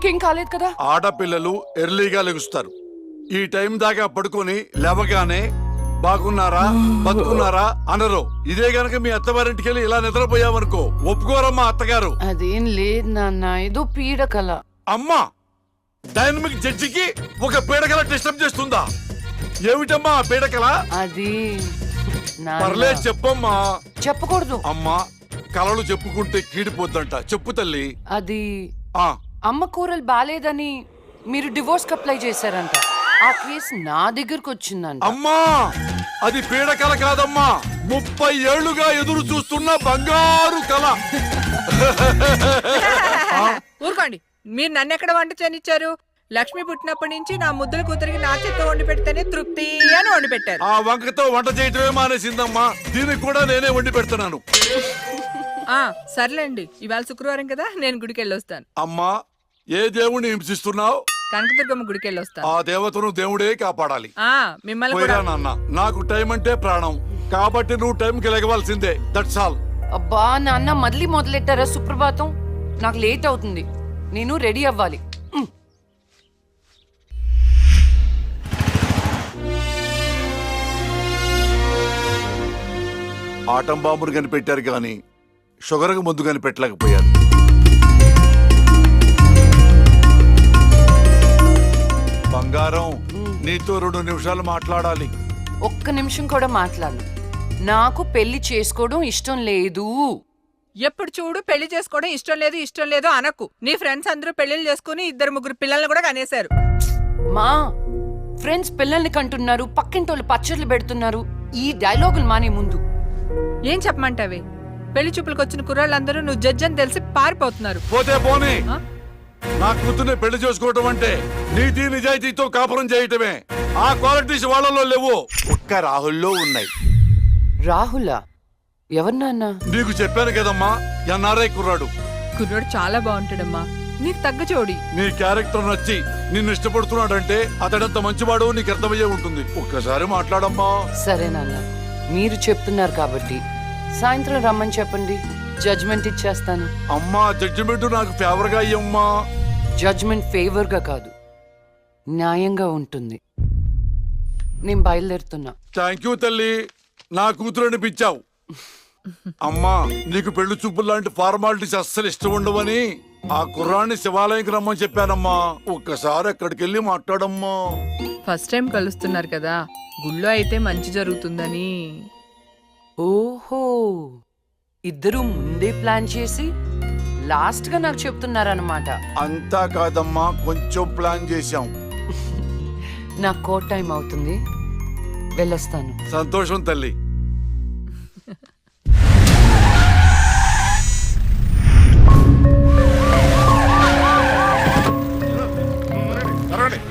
మీకేం కాలేదు కదా? ఆడపిల్లలు ఎర్లీగా లెగుస్తారు. ఈ టైం దాకా పడుకొని లేవగానే బాగున్నారా బతుకున్నారా అనరు. ఇదే గనక మీ అత్తవారింటికి వెళ్ళి ఇలా నిద్రపోయామనుకో ఒప్పుకోరమ్మా అత్తగారు. అదేం లేదు నాన్న, ఏదో పీడకల. అమ్మా, డైనమిక్ జడ్జికి ఒక పీడకల డిస్టర్బ్ చేస్తుందా? ఏమిటమ్మా పీడకల? అది నాన్న. పర్లేదు చెప్పమ్మా. చెప్పకూడదు. అమ్మా, కలలు చెప్పుకుంటే కీడిపోద్దంట. చెప్పు తల్లి. అది ఆ అమ్మ కూరలు బాలేదని మీరు డివోర్స్ అప్లై చేశారంట. ఆ కేసు నా దగ్గరకు వచ్చిందంట. అమ్మా, అది పీడకల కాదమ్మా, 30 ఏళ్లుగా ఎదురు చూస్తున్న బంగారు కళ. ఊరుకోండి, మీరు నన్ను ఎక్కడ వంట చేయనిచ్చారు? లక్ష్మి పుట్టినప్పటి నుంచి నా ముద్దుల కూతురికి నా చేత్తో వండి పెడితేనే తృప్తి అని వండి పెట్టారు. ఆ వంకతో వంట చేయటమే మానేసిందమ్మా. దీనికి కూడా నేనే వండి పెడుతున్నాను. సర్లేండి, ఇవాళ శుక్రవారం కదా, నేను గుడికి వెళ్ళొస్తాను. అమ్మా, ఏ దేవుణ్ణి హింసిస్తున్నావు? కనకదుర్గమ్మ గుడికి వెళ్ళొస్తాను. ఆ దేవతను దేవుడే కాపాడాలి. మిమ్మల్ని పోయిరా కూడా. నాన్న, నాకు టైం అంటే ప్రాణం కాబట్టి నువ్వు టైంకి లెగవలసిందే. That's all. అబ్బా నాన్న, మళ్ళీ మొదలెట్టారా సుప్రభాతం? నాకు లేట్ అవుతుంది, నేను రెడీ అవ్వాలి. ఆటం బాంబును కనిపెట్టారు కానీ షుగర్కు ముందు కనిపెట్టలేకపోయారు. బంగారం, నీతో 2 నిమిషాలు మాట్లాడాలి. ఒక్క నిమిషం కూడా మాట్లాడను. నాకు పెళ్లి చేసుకోవడం ఇష్టం లేదు. ఎప్పుడు చూడు పెళ్లి చేసుకోవడం ఇష్టం లేదు అనకు. నీ ఫ్రెండ్స్ అందరూ పెళ్లిళ్ళు చేసుకుని 2-3 పిల్లల్ని కూడా కనేశారు. మా ఫ్రెండ్స్ పిల్లల్ని కంటున్నారు, పక్కింటోళ్ళు పచ్చళ్ళు పెడుతున్నారు. ఈ డైలాగులు మానే ముందు ఏం చెప్పమంటావే? పెళ్లి చూపులకు వచ్చిన కుర్రాళ్ళందరూ నువ్వు జడ్జి అని తెలిసి పారిపోతున్నారు. పోతే పోనీ, నా కూతుర్ని పెళ్లి చేసుకోవటం అంటే నీతి నిజాయితీతో కాపురం చేయటమే. ఆ క్వాలిటీస్ వాళ్ళలో లేవు, ఒక్క రాహుల్లో ఉన్నాయి. రాహులా? ఎవరు నాన్న? నీకు చెప్పాను కదమ్మా, ఎన్ఆర్ఐ కుర్రాడు. కుర్రాడు చాలా బాగుంటాడమ్మా, నీకు తగ్గ జోడి. నీ క్యారెక్టర్ నచ్చి నిన్ను ఇష్టపడుతున్నాడంటే అతడంత మంచివాడు నీకు అర్థమయ్యే ఉంటుంది. ఒక్కసారి మాట్లాడమ్మా. సరే నాన్న, మీరు చెప్తున్నారు కాబట్టి సాయంత్రం రమ్మని చెప్పండి, జడ్జ్మెంట్ ఇచ్చేస్తాను. అమ్మా, జడ్జిమెంట్ నాకు ఫేవర్ గా అయ్యమ్మా. జడ్జ్మెంట్ ఫేవర్ గా కాదు, న్యాయంగా ఉంటుంది. నేను బయలుదేరుతున్నా. థ్యాంక్ యూ తల్లి, నా కూతురు అనిపించావు. అమ్మా, నీకు పెళ్లి చూపులు లాంటి ఫార్మాలిటీస్ అస్సలు ఇష్టం ఉండవని ఆ కుర్రాన్ని శివాలయంకి రమ్మని చెప్పానమ్మా. ఒక్కసారి అక్కడికి వెళ్ళి మాట్లాడమ్మా. ఫస్ట్ టైం కలుస్తున్నారు కదా, గుళ్ళో అయితే మంచి జరుగుతుందని. ఓహో, ఇద్దరు ముందే ప్లాన్ చేసి లాస్ట్ గా నాకు చెప్తున్నారన్నమాట. అంతా కాదమ్మా, కొంచెం ప్లాన్ చేశాం. నాకు కోట్ టైం అవుతుంది, వెళ్ళొస్తాను. సంతోషం తల్లి.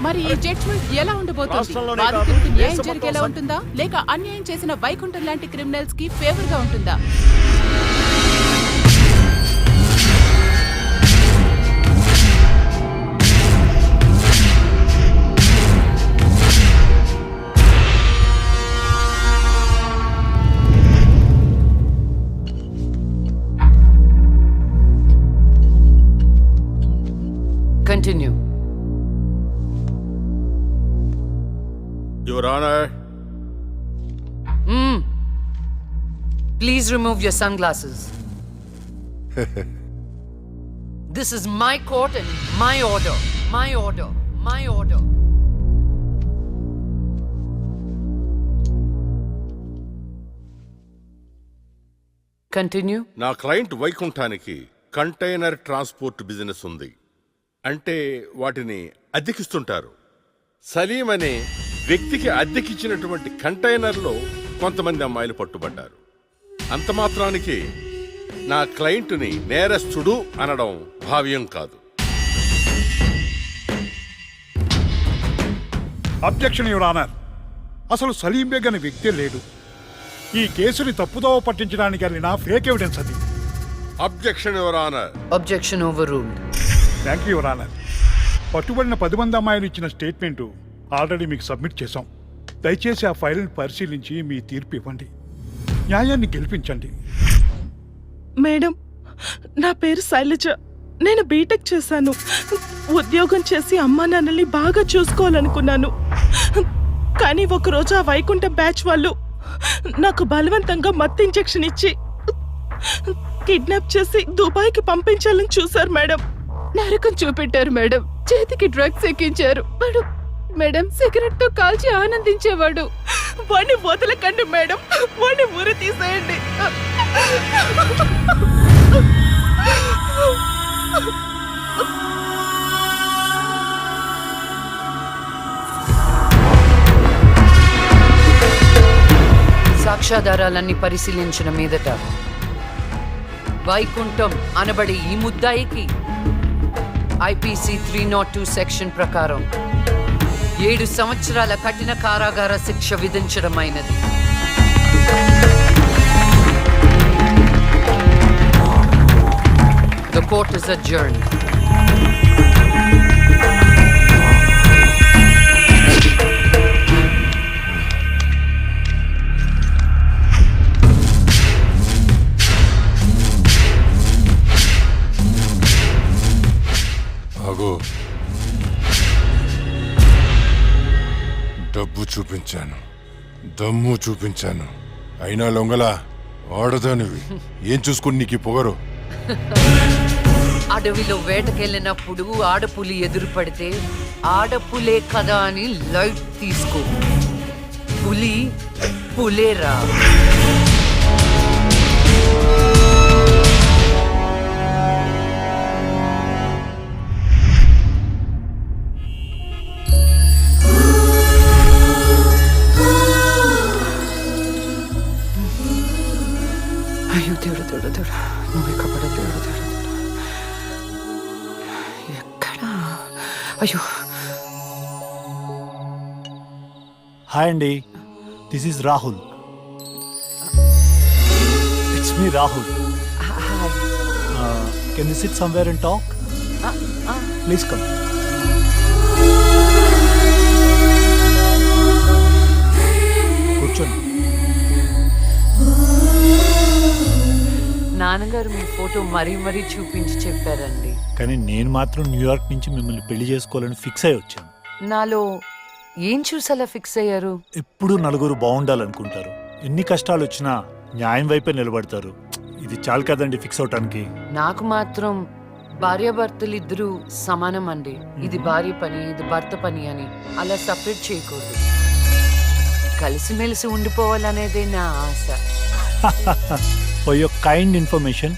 మరి ఈ జడ్జ్మెంట్ ఎలా ఉండబోతోంది? బాధితులకు న్యాయం జరిగేలా ఉంటుందా, లేక అన్యాయం చేసిన వైకుంఠం లాంటి క్రిమినల్స్ కి ఫేవర్ గా ఉంటుందా? Continue. Your Honor. Please remove your sunglasses. This is my court and my order. My order. My order. Continue. నా క్లయింట్ వైకుంఠానికి కంటైనర్ ట్రాన్స్పోర్ట్ బిజినెస్ ఉంది. అంటే వాటిని అద్దెకిస్తుంటారు. సలీం అనే వ్యక్తికి అద్దెకిచ్చినటువంటి కంటైనర్లో కొంతమంది అమ్మాయిలు పట్టుబడ్డారు. అంత మాత్రానికి నా క్లయింట్ని నేరస్తుడు అనడం భావ్యం కాదు. Objection your honour. అసలు సలీం బేగ్ అనే వ్యక్తే లేడు. ఈ కేసుని తప్పుదోవ పట్టించడానికి వెళ్ళిన ఫేక్ ఎవిడెన్స్ అది. Objection your honour. Objection overruled. Thank you your honour. పట్టుబడిన 10 మంది అమ్మాయిలు ఇచ్చిన స్టేట్మెంట్ ఆల్రెడీ మీకు సబ్మిట్ చేశాం. దయచేసి ఆ ఫైల్ని పరిశీలించి మీ తీర్పు ఇవ్వండి. న్యాయాన్ని గెలిపించండి. మేడం, నా పేరు శైలజ. నేను బీటెక్ చేశాను. ఉద్యోగం చేసి అమ్మా నాన్నల్ని బాగా చూసుకోవాలనుకున్నాను. కానీ ఒకరోజు ఆ వైకుంఠ బ్యాచ్ వాళ్ళు నాకు బలవంతంగా మత్తు ఇంజెక్షన్ ఇచ్చి కిడ్నాప్ చేసి దుబాయ్కి పంపించాలని చూశారు మేడం. నరకం చూపెట్టారు మేడం. చేతికి డ్రగ్స్ ఎక్కించారు. మేడం సిగరెట్ తో కాల్చి ఆనందించేవాడు. వాడిని వదలకండి మేడం, వాడిని ఊరి తీసేయండి. సాక్ష్యాధారాలన్నీ పరిశీలించిన మీదట వైకుంఠం అనబడే ఈ ముద్దాయికి ఐపీసీ 302 సెక్షన్ ప్రకారం 7 సంవత్సరాల కఠిన కారాగార శిక్ష విధించడమైనది. The court is adjourned. ఆగో, డబ్బు చూపించాను, దమ్ము చూపించాను, అయినా లొంగలా ఆడదానివి. ఏం చూసుకుని నీకు పొగరు? అడవిలో వేటకెళ్ళినప్పుడు ఆడపులి ఎదురు పడితే ఆడపులే కదా అని లైట్ తీసుకో. పులి పులేరా. అయ్యో దేవుడు దేవుడు దేవుడు, నువ్వు ఎక్కడ దేవుడు దేవుడు ఎక్కడా? అయ్యో. హాయ్ అండి, this is Rahul. It's me Rahul. Can you SIT somewhere and talk? Please come. కూర్చోండి. నాన్నగారు మీ ఫోటో మరీ మరీ చూపించి చెప్పారండి. కానీ నేను మాత్రం న్యూయార్క్ నుంచి మిమ్మల్ని పెళ్లి చేసుకోవాలని ఫిక్స్ అయి వచ్చాను. నాలో ఏం చూసేలా ఫిక్స్ అయ్యారు? ఎప్పుడూ నలుగురు బాగుండాలనుకుంటారు. ఎన్ని కష్టాలు వచ్చినా న్యాయం వైపే నిలబడతారు. ఇది చాలు కదండి ఫిక్స్ అవటానికి. నాకు మాత్రం భార్యాభర్తలు ఇద్దరు సమానం అండి. ఇది భార్య పని, ఇది భర్త పని అని అలా సపరేట్ చేయకూడదు. కలిసిమెలిసి ఉండిపోవాలనేదే నా ఆశ. ఫర్ యువర్ కైండ్ ఇన్ఫర్మేషన్,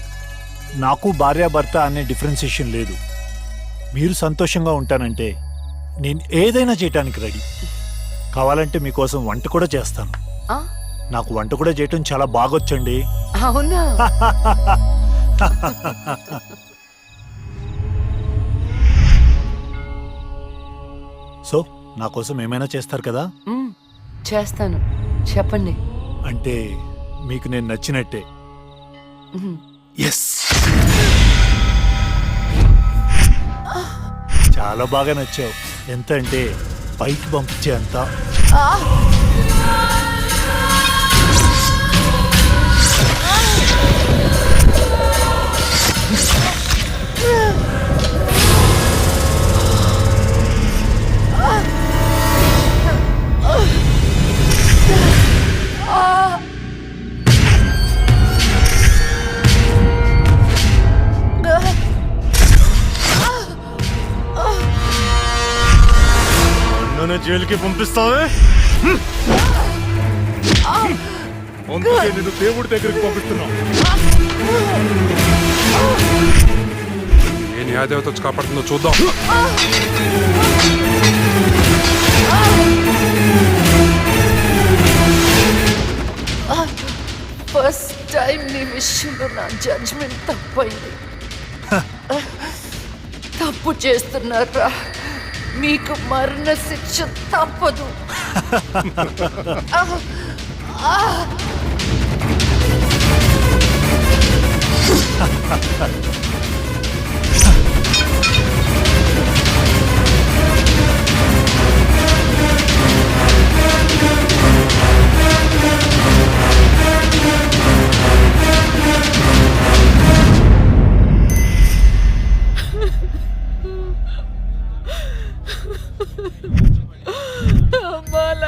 నాకు భార్యాభర్త అనే డిఫరెన్సియేషన్ లేదు. మీరు సంతోషంగా ఉంటానంటే నేను ఏదైనా చేయటానికి రెడీ. కావాలంటే మీకోసం వంట కూడా చేస్తాను. ఆ? నాకు వంట కూడా చేయటం చాలా బాగొచ్చండి. అవునా? సో నా కోసం ఏమైనా చేస్తారు కదా? చేస్తాను, చెప్పండి. అంటే మీకు నేను నచ్చినట్టే. ఎస్, చాలా బాగా నచ్చావు. ఎంత అంటే పైకి పంపించే అంత. జైలుకి పంపిస్తావే? అందుకే నేను దేవుడి దగ్గరికి పంపిస్తున్నావు. ఏ న్యాయదేవత వచ్చి కాపాడుతుందో చూద్దాం. ఫస్ట్ టైం నీ విషయంలో నా జడ్జ్మెంట్ తప్పైంది. తప్పు చేస్తున్నారా? మీకు మరణ శిక్ష తప్పదు.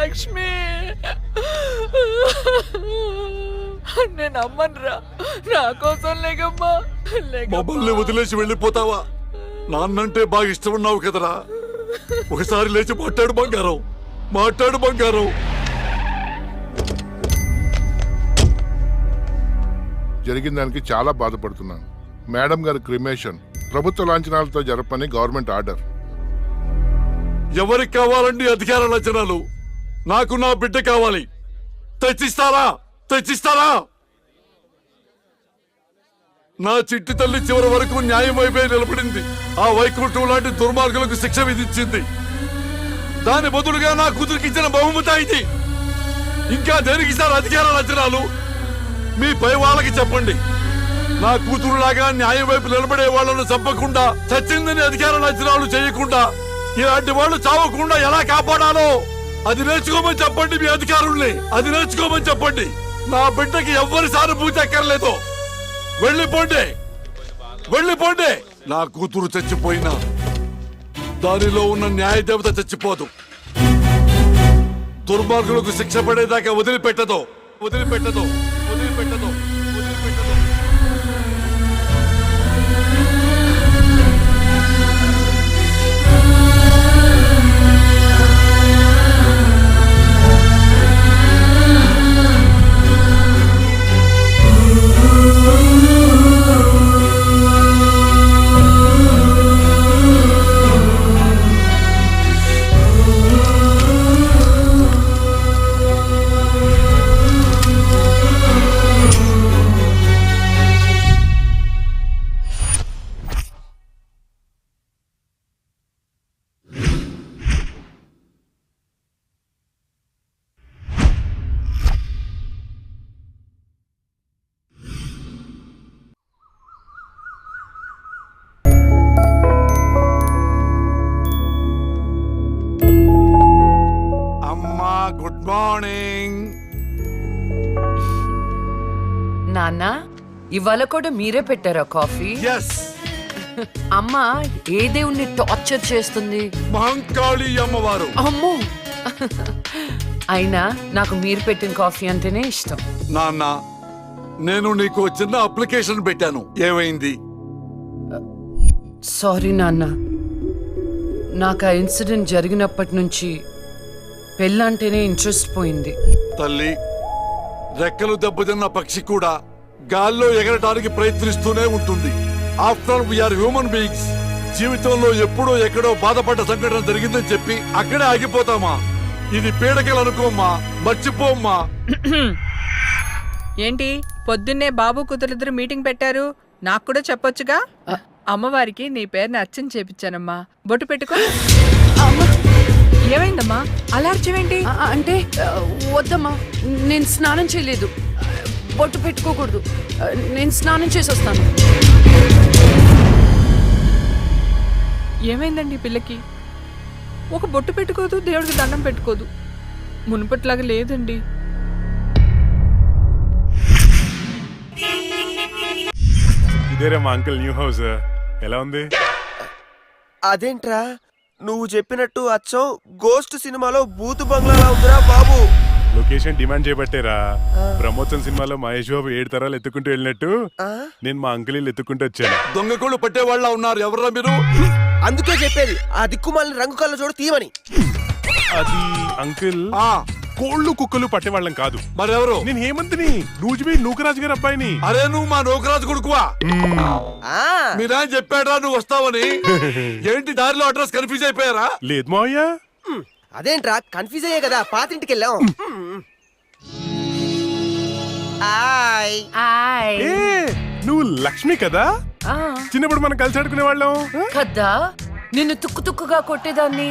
లక్ష్మి నేను అమ్మనురా, నా కోసం లేకమ్మా. మమ్మల్ని వదిలేసి వెళ్ళిపోతావా? నాన్నంటే బాగా ఇష్టం ఉన్నావు కదరా. ఒకసారి లేచి మాట్లాడు బంగారం, మాట్లాడు బంగారం. జరిగిన దానికి చాలా బాధపడుతున్నాను. మేడం గారి క్రిమేషన్ ప్రభుత్వ లాంఛనాలతో జరపని గవర్నమెంట్ ఆర్డర్. ఎవరికి కావాలండి అధికార లక్షణాలు? నాకు నా బిడ్డ కావాలి. తెచ్చిస్తారా? తెచ్చిస్తారా? నా చిట్టి తల్లి చివరి వరకు న్యాయం వైపే నిలబడింది. ఆ వైకుంఠం లాంటి దుర్మార్గులకు శిక్ష విధించింది. దాని బదులుగా నా కూతురికిచ్చిన బహుమతి ఇది. ఇంకా దేనికి సార్ అధికార లక్షణాలు? మీ పై వాళ్ళకి చెప్పండి. నా కూతురులాగా న్యాయం వైపు నిలబడే వాళ్ళను చంపకుండా, చచ్చిందని అధికార లక్షణాలు చేయకుండా, ఇలాంటి వాళ్ళు చావకుండా ఎలా కాపాడాలో అది నేర్చుకోమని చెప్పండి. మీ అధికారుల్ని అది నేర్చుకోమని చెప్పండి. నా బిడ్డకి ఎవ్వరి సానుభూతి అక్కర్లేదు. వెళ్ళిపోండి, వెళ్ళిపోండి. నా కూతురు చచ్చిపోయినా దానిలో ఉన్న న్యాయ దేవత చచ్చిపోదు. దుర్మార్గులకు శిక్ష పడేదాకా వదిలిపెట్టదు, వదిలిపెట్టదు, వదిలిపెట్టదు, వదిలిపెట్టదు. Good morning. నాన్న, ఇవాళ కూడా మీరే పెట్టారా కాఫీ? ఎస్. అమ్మ ఏ దేవుణ్ణి టార్చర్ చేస్తుంది? మహంకాళి అమ్మవారు. అమ్మో. అయినా నాకు మీరు పెట్టిన కాఫీ అంటేనే ఇష్టం. నాన్న, నేను నీకు చిన్న అప్లికేషన్ పెట్టాను, ఏమైంది? సారీ నాన్న, నాకు ఆ ఇన్సిడెంట్ జరిగినప్పటి నుంచి పెళ్ళంటేనే ఇంట్రెస్ట్ పోయింది. తల్లి, రెక్కలు దెబ్బతిన్న పక్షి కూడా గాల్లో ఎగరడానికి ప్రయత్నిస్తూనే ఉంటుంది. After we are human beings. జీవితంలో ఎప్పుడో ఎక్కడో బాధపడ్డ సంఘటన జరిగిందని చెప్పి అక్కడే ఆగిపోతామా? ఇది పీడకలు అనుకోమ్మా, మర్చిపోమ్మా. ఏంటి పొద్దున్నే బాబు కూతురిద్దరు మీటింగ్ పెట్టారు? నాకు కూడా చెప్పొచ్చుగా. అమ్మవారికి నీ పేరుని అర్చన చేపించానమ్మా. బొట్టు పెట్టుకో. ఏమైందమ్మా అలర్జీవేంటి? అంటే వద్దమ్మా, నేను స్నానం చేయలేదు. బొట్టు పెట్టుకోకూడదు. నేను స్నానం చేసి వస్తాను. ఏమైందండి ఈ పిల్లకి? ఒక బొట్టు పెట్టుకోదు, దేవుడికి దండం పెట్టుకోదు. మునుపట్లాగా లేదండి. ఇదేరా మా అంకుల్ న్యూ హౌస్. ఎలా ఉంది? అదేంట్రా నువ్వు చెప్పినట్టు అచ్చం గోస్ట్ సినిమాలో బూతు బంగ్లాలా ఉందిరా బాబు. లొకేషన్ డిమాండ్ చేయబట్టేరా. బ్రహ్మోత్సవం సినిమాలో మహేష్ బాబు 7 తరాలు ఎత్తుకుంటూ వెళ్ళినట్టు నేను మా అంకుల్ ఎత్తుకుంటూ వచ్చాను. దొంగకోళ్ళు పట్టే వాళ్ళ ఉన్నారు. ఎవర్రా మీరు? అందుకే చెప్పేది ఆ దిక్కుమాలిన రంగు కళ్ళ చూడ తీయమని. అది అంకుల్, కోళ్ళు కుక్కలు పట్టేవాళ్ళం కాదు. మరెవరు? నేను హేమంత్ని, నూజిబీ నూకరాజు గారి అబ్బాయిని. అరే, నువ్వు మా నూకరాజు కొడుకువా? మీరా చెప్పాడా నువ్వు వస్తావని? ఏంటి దారిలో అడ్రస్ కన్ఫ్యూజ్ అయిపోయారా? లేదు మావయ్య. అదేంట్రా కన్ఫ్యూజ్ అయ్యే కదా పాతింటికి వెళ్ళాం. నువ్వు లక్ష్మి కదా? చిన్నప్పుడు మనం కలిసి ఆడుకునే వాళ్ళం కదా. నిన్ను తుక్కు తుక్కుగా కొట్టేదాన్ని.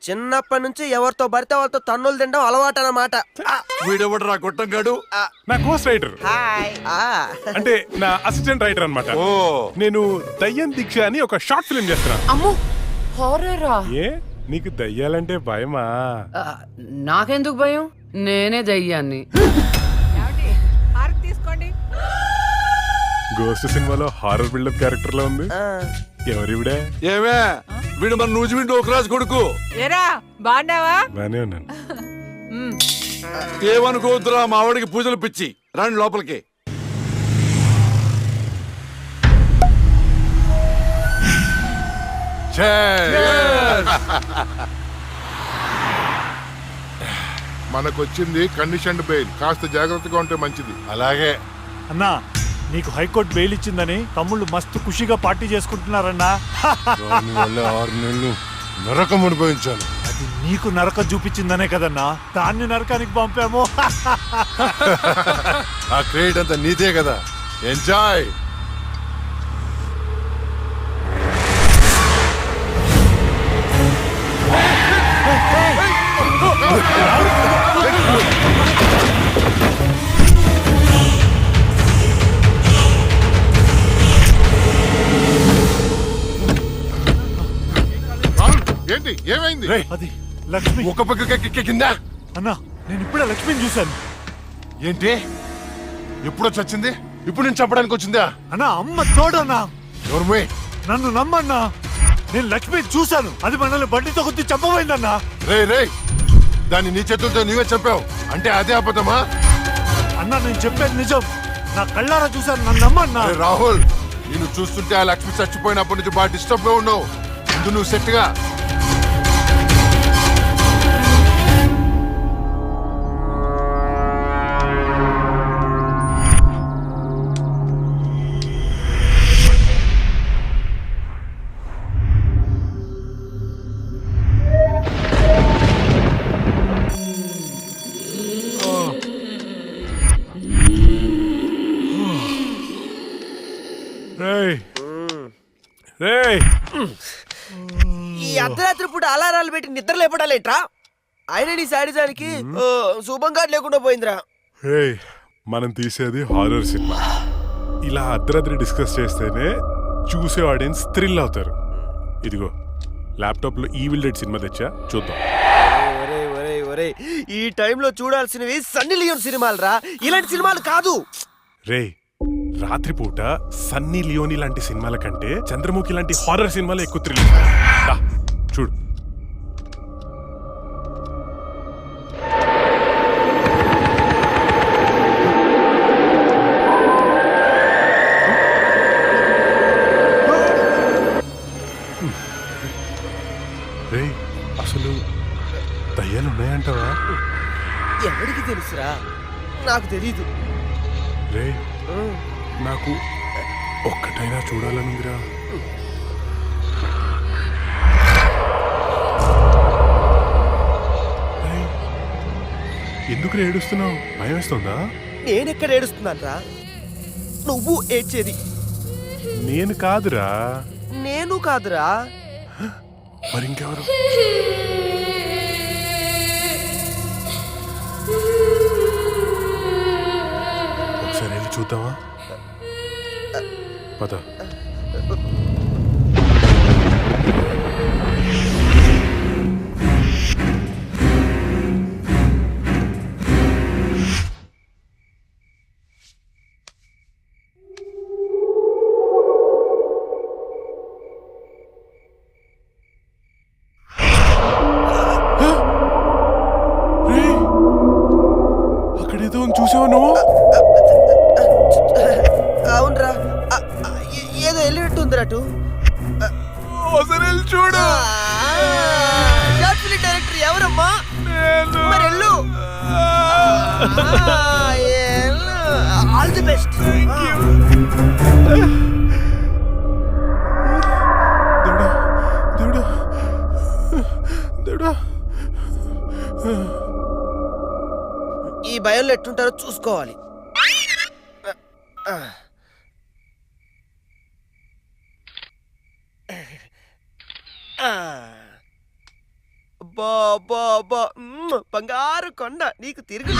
చిన్నప్పటి నుంచి ఎవరితో పడితే వాళ్ళతో తన్నులు తినడం అలవాటు అన్నమాట. వీడెవడరా గొట్టంగాడు? నా కోస్ట్ రైటర్, అంటే నా అసిస్టెంట్ రైటర్ అన్నమాట. నేను దయ్యం దీక్ష అని ఒక షార్ట్ ఫిల్మ్ చేస్తున్నా. అమ్మో, హారరా? ఏ నీకు దయ్యాలంటే భయమా? నాకెందుకు భయం? నేనే దయ్యాన్ని. తీసుకోండి. గోస్ట్ సినిమాలో హారర్ బిల్డప్ క్యారెక్టర్ లో ఉంది. ఎవరివిడే? ఏమే వీడు మన నూజివీడు డోకరాజు కొడుకు. ఏరా బాగున్నావా? బానే ఉన్నాను. ఏమనుకోవద్దురా మా ఆవిడికి పూజలు పిచ్చి. రండి లోపలికి. మనకొచ్చింది కండిషన్ బెయిల్, కాస్త జాగ్రత్తగా ఉంటే మంచిది. అలాగే అన్నా, నీకు హైకోర్టు బెయిల్ ఇచ్చిందని తమ్ముళ్ళు మస్తు ఖుషిగా పార్టీ చేసుకుంటున్నారన్నా. దానివల్ల 6 నెలలు నరకం అనుభవించాను. అది నీకు నరకం చూపించిందనే కదన్నా దాన్ని నరకానికి పంపాము. ఆ క్రెడిట్ అంతా నీదే కదా. ఎంజాయ్. ఏంటి ఏమైంది? అది లక్ష్మి. ఒక పక్క కింద. అన్నా, నేను ఇప్పుడే లక్ష్మిని చూశాను. ఏంటి ఎప్పుడో చచ్చింది? ఇప్పుడు నేను చెప్పడానికి వచ్చిందా? అన్నా, అమ్మ తోడన్నా. ఎవరు? నన్ను నమ్మన్నా, నేను లక్ష్మిని చూశాను. అది మనల్ని బండితో కొద్ది చంపబోయిందన్నా. రే దాన్ని నీ చేతులతో నీవే చెప్పావు అంటే అదే అబద్ధమా? అన్నా, నేను చెప్పేది నిజం. నా కళ్ళారా చూశాను, నన్ను నమ్మన్నా. రాహుల్, నేను చూస్తుంటే ఆ లక్ష్మి చచ్చిపోయినప్పటి నుంచి బాగా డిస్టర్బ్ గా ఉన్నావు. ముందు నువ్వు సెట్ గా. ఈ అర్ధరాత్రి పూట అలారాలు పెట్టి నిద్ర లేపడాలేట్రా? ఆయన నీ శాడిజానికి శుభంగా లేకుండా పోయిందిరా. మనం తీసేది హారర్ సినిమా. ఇలా అర్ధరాత్రి డిస్కస్ చేస్తేనే చూసే ఆడియన్స్ థ్రిల్ అవుతారు. ఇదిగో ల్యాప్టాప్ లో ఈవిల్ డెడ్ సినిమా తెచ్చా, చూద్దాం. ఈ టైంలో చూడాల్సినవి సన్నీ లియోన్ సినిమాలు రా, ఇలాంటి సినిమాలు కాదు. రాత్రిపూట సన్నీ లియోని లాంటి సినిమాల కంటే చంద్రముఖి లాంటి హారర్ సినిమాలు ఎక్కువ థ్రిల్. చూడు. అసలు దయ్యాలు ఉన్నాయంటావా? ఎవరికి తెలుసురా? నాకు తెలీదు. నాకు ఒక్కటైనా చూడాలనుందిరా. ఎందుకు ఏడుస్తున్నావు? భయం వేస్తుందా? నేనెక్కడ ఏడుస్తున్నాను రా? నువ్వు ఏడ్చేది. నేను కాదురా. నేను కాదురా. మరి ఇంకెవరు? ఒకసారి వెళ్ళి చూద్దామా? పద. అక్కడేదో చూసావా నువ్వు? అవునరా, ఏదో వెళ్ళినట్టుంది అటు. చూడు. డైరెక్టర్ ఎవరమ్మా? మరి వెళ్ళు. All the best. ఈ భయంలో ఎట్టుంటారో చూసుకోవాలి. బంగారు కొండ నీకు తిరిగి